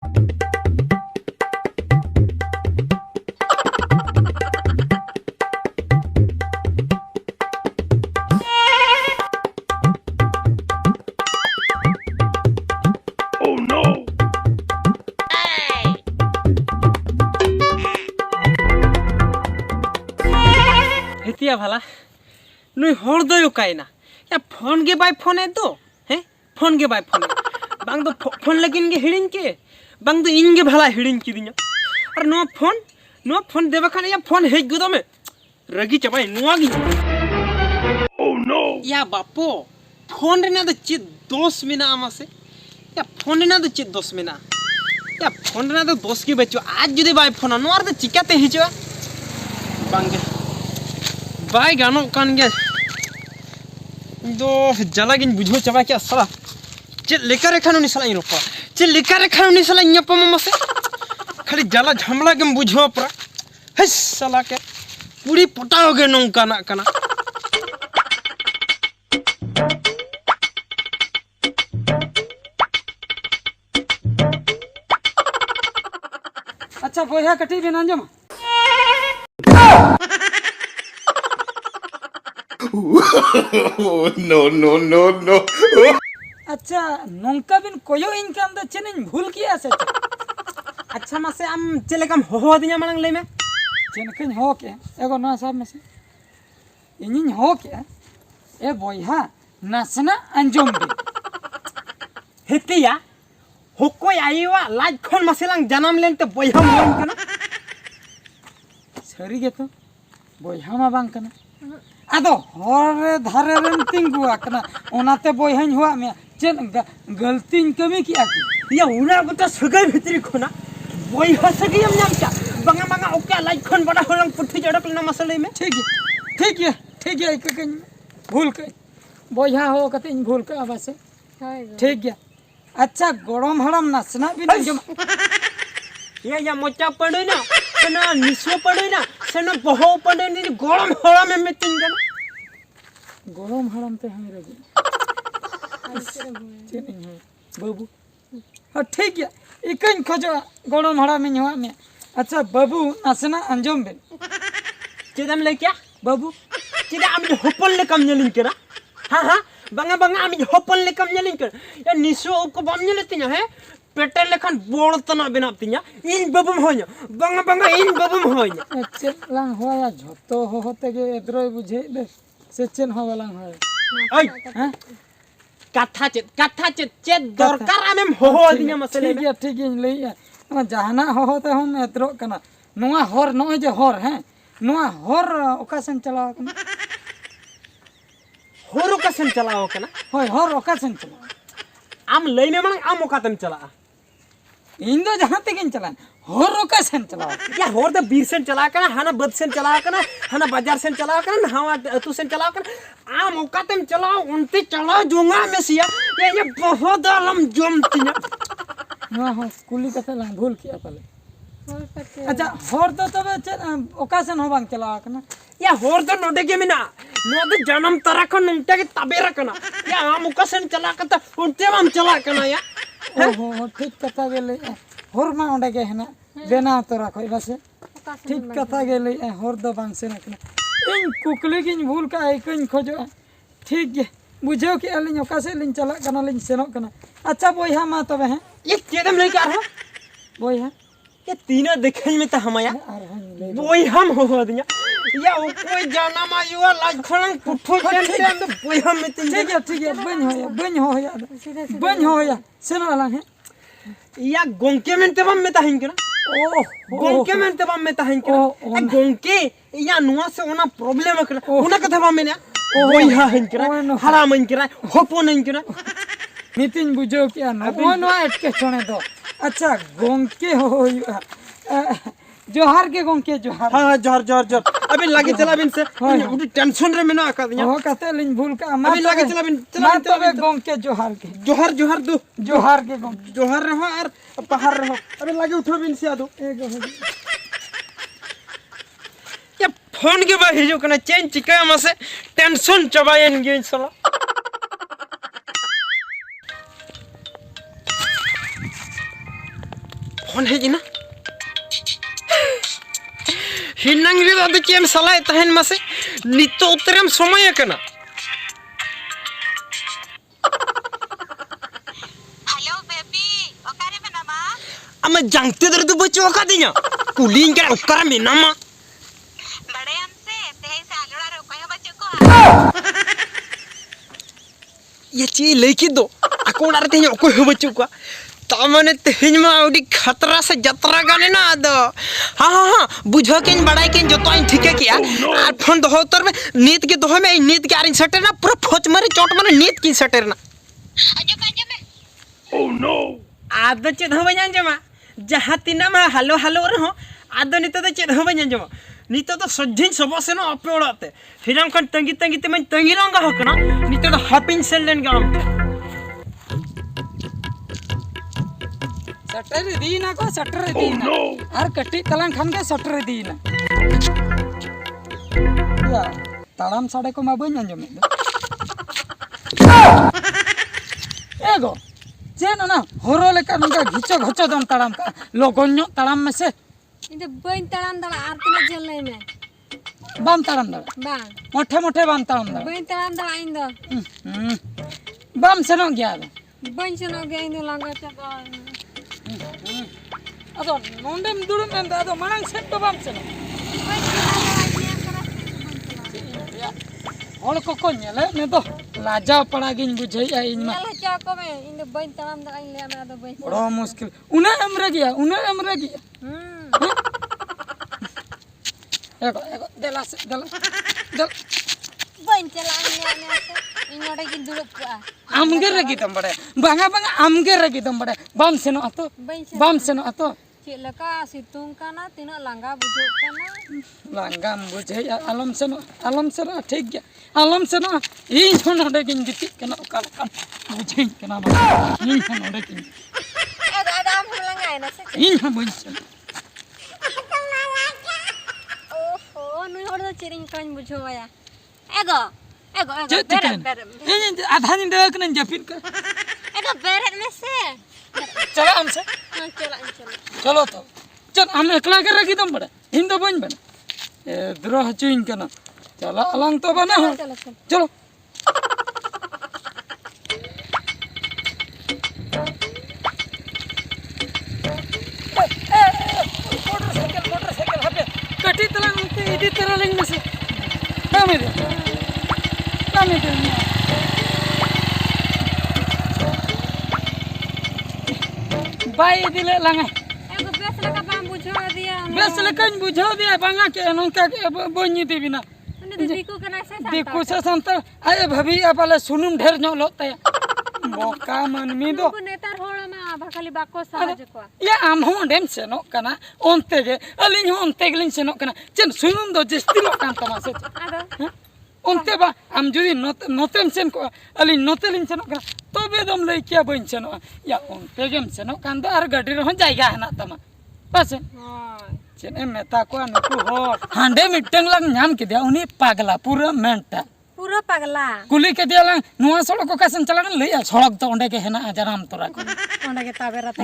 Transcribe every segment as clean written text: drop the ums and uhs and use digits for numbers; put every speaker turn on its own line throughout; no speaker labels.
हेतिया भला नुई हर दो कायना या फोन के बाय फोन है तो हैं फोन के बाय फोन बांग तो फोन लगिन के हिड़िन के बांग तो इन के भला हिड़िन की दिया और नो फोन देबा खाने या फोन हेज गुदो में रगी चबाई नुआ गी ओह नो या बापो फोन रे ना तो चित दोस्त में ना आमासे या फोन रे ना तो चित दोस्त में ना या फोन रे ना तो दोस्त की बच्चो आज जुदी बाय फोन नुआर तो चिकाते हिजवा बांग बाय गानो कान गया दो जला गिन बुझो चबा क्या साला चे लेकर रेखा नु निसला इरोपा चे लेकर रेखा नु निसला इयपा मसे खाली जला झमला के बुझो पर हस साला के पूरी पटा हो गए नौका ना कना
अच्छा बोया कटी बिना जम
no.
अच्छा नौका बिन कोयो इनकाम द चेनिन भूल किया से
अच्छा मसे आम चले कम हो दिया मांग ले में
चेनकिन हो के एगो ना सब में से इनिन हो के ए बोया नसना अंजुम बे
हेतिया हो कोई आईवा लाज खन मसेलांग जन्म लेन ते बोया मन कना
सरी गे तो बोया मा बांग कना आदो हर धारे रेन तिंगु आकना ओनाते बोयहन हुआ में चेन गलती कमी किया की
या उना गोटा सगै भितरी खोना बोया सगै हम नाम का बंगा ओके लाज खन बड़ा होलंग पुठी जड़क ना मसले में
ठीक है एक कहीं भूल के बोया हो कते इन भूल के अवश्य ठीक है अच्छा गरम हरम नसना भी नहीं जमा
या मोचा पड़े ना सेना निसो पड़े ना सेना बहो पड़े नी गरम हरा में मिटिंग करना
गरम हरम ते हम रगे चेनिंग है बाबू हाँ ठीक है इकन खोजो गरम हरा में हुआ में अच्छा बाबू नसना अंजम बे
चेदम ले क्या
बाबू
चेदा आमी होपल ले कम जलिन करा हां बंगा आमी होपल ले कम जलिन कर या निसो को बम जलतिया है पेटे लेखन बोड़ तना बनातिया इन बबम होय बंगा इन बबम होय
अच्छा लांग होया झतो होते के एद्रो बुझे दे से चेन हो लांग होय
ओय हां कथा चेत दरकार आमेम हो दिया मसले
ठीक है ले जहाना होते हम एद्रो कना नुआ हर न जे हर हैं नुआ हर ओकासन चलाव कना
हर ओकासन चलाव कना
होय हर ओकासन चलाव
आम लई में मांग आम ओकातम चला
इन दो जहां तक इन चलान हर ओकासन चलाव
या हर द बीर सेन चला कना हना बद सेन चला कना हना बाजार सेन चला कना हवा तू सेन चला कना आम ओकातम चलाओ उनते चलाओ जोंगा में सिया ये बहुत आलम जमतिया
नुआ हो कुली कथे लांग भूल किया पहले अच्छा हर तो तबे ओकासन हो बांग चलाव कना
या हर तो नोडे के मिना नो तो जन्म तरा को नुंटे के तबे रखना या आम ओकासन चला कता उनते हम चला कना या
ओहो ठीक कथा गेले हर मा ओंडे के हेना बेना तो रखो बस ठीक कथा गेले हर दो बांग से नकना इन कुकले किन भूल का आइकन खोजो ठीक है बुझो कि अलिन ओकासे लिन चला कना लिन सेनो कना अच्छा बोया मा तबे हैं
ये केदम नहीं कर हो
बोया
ये तीना देखै में त हमया बोई हम हो दिया या ओ कोई जाना मा युवा लाज खणंग पुठो चलते हम तो बोई हम में
ठीक है बन होया सेनो वाला है
या गोंके में तबम में त हिंकना गोंके में तबम में त हिंकना गोंके या नुआ से ओना प्रॉब्लम कर ओना कथवा में ना बोई हा हिंकना हरा मन करा होपो नहीं करा
नितिन बुझो क्या ना नो अटके छोड़े दो अच्छा गोंके हो जोहार के गोंके जोहार
हां जोहार अभी लागे चला बिन से उडी टेंशन रे में ना का दिया
हो कते लिन भूल का
अभी लागे चला बिन
तबे गोंके जोहार के
जोहार दो
जोहार के गोंके
जोहार रहो और पहाड़ रहो अबे लागे उठो बिन से आ दो ये फोन के बा हिजो कना चेन चिका मसे टेंशन चबायन गे साला फोन है ना हिनांग रे अद चेम सलाय तहन मासे नितो उतरेम समय कना
हेलो बेबी ओकारे मेनामा
आमे जानते दर दु बचो का दिया कुलिंग के ओकर में नामा
बड़े हमसे तेहे से आलोड़ा रे कोई बच्चों को
ये ची लेकी दो अकोड़ा रे तेन ओको हो बचो का तामने तेन मा ओडी खतरा से जतरा गाने ना दो हां बुझो के बड़ाई के जो तो ठीक है किया और फोन दो उतर में नीत के दो में नीत के आरिन सटर ना पूरा फोच मारे चोट मारे नीत की सटर ना
आजो में
ओह नो आद चेद हो बजान जमा जहां तिना मा हेलो हेलो रहो आद नित तो चेद हो बजान जमा नित तो सज्जिन सब से ना अपे ओड़ाते हिराम खन तंगी तंगी ते मैं तंगी रंगा हकना नित तो हापिन सेलेन गाम
सटर दीना को सटर दीना और कटी तलांग खान के सटर दीना या तालाम साड़े को मा बई अंजम एगो जेन ना होरो लेका नका घिचो घचो दम तालाम का लोगोन्यो तालाम में से
इधर बन तड़ाम दड़ा आरती में जल नहीं में
बाम तालाम दा
बां
मोठे मोठे बाम तालाम दा
बन तड़ाम दड़ा इंदो
बाम से न गया
बन से न गया इंदो लंगा चबा
अदो नोंडेम दुडुम में अदो मनांग से तो बाम से न होल को नेले ने तो लाजा पड़ा गिन बुझई आ इन मा
चल जा को में इंदो बन तड़ाम दड़ा इन ले में अदो बन
बड़ा मुश्किल उन्हें हमरे गया एगो देला से देला दल
बन चला इन ले में से इन ओडे की दुड़प आ
आमगे रगी दम बड़े बांगा आमगे रगी दम बड़े बाम से न अतो बाम से न अतो
चिलका सितुंग काना तिना लंगा बुझो काना
लांगाम बुझे आलम से न ठीक गया आलम से न इन नोडे गिन गिति कना काल का बुझे कना इन नोडे गिन
आदाम हम लंगाय ना से
इन बुझ
ओहो नुई होड़ तो चिरिंग कान बुझो आया एगो
आधा दिन देख न जपिन का
एगो बेरत में से
चला हमसे चलो तो चल हम एकला के रखी दम बड़े इन तो बन बन ए द्रोह चुइन कना चला अलंग तो बना हो चलो मोटरसाइकिल हबे कटी तला इदी तरह लिंग में से मेरे बाई दिले लंगा
एगो बेस लगा बाम बुझो दिया
बेस लेकन बुझो दिया बांगा के नंका के बोनी देबी ना
उन्हें दिकू कना से
देखो से संतर आए भभी अपले सुनुम ढेर न लोते बोका मनमी दो
को नेतार होड़ में भखाली बाको साज को
या आम हो डेम से नो कना ओनते गे अलिन हो ओनते गलिन से नो कना चन सुनुम दो जस्ती लो कान तमा से
आदो
ओनते बा आम जुदी नोतेम सेन को अलिन नोतेलिन से नो कना तबे दम लई क्या बइन से नो या ओनते गेम से नो कान दो आर गाडी रे हो जायगा हना तमा बस चेने मेता को नुकु हो हांडे मिटंग लग नाम के दिया उनी पागला पूरा मेंटा
पूरा पगला
कुली के दिया लंग नुआ सड़क को कासन चला लई सड़क तो ओंडे के हेना जराम तोरा को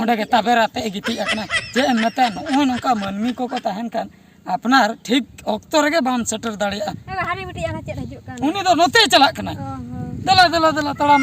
ओंडे के
ताबेराते गिति अकना जे मेता नो नका मनमी को तहन कान अपनार ठीक ओक्तो रगे बाम सेटर दाड़िया
एगो हानी बिटी आना चेत हजू कान
उनी दो नोते चला कना दला तड़ाम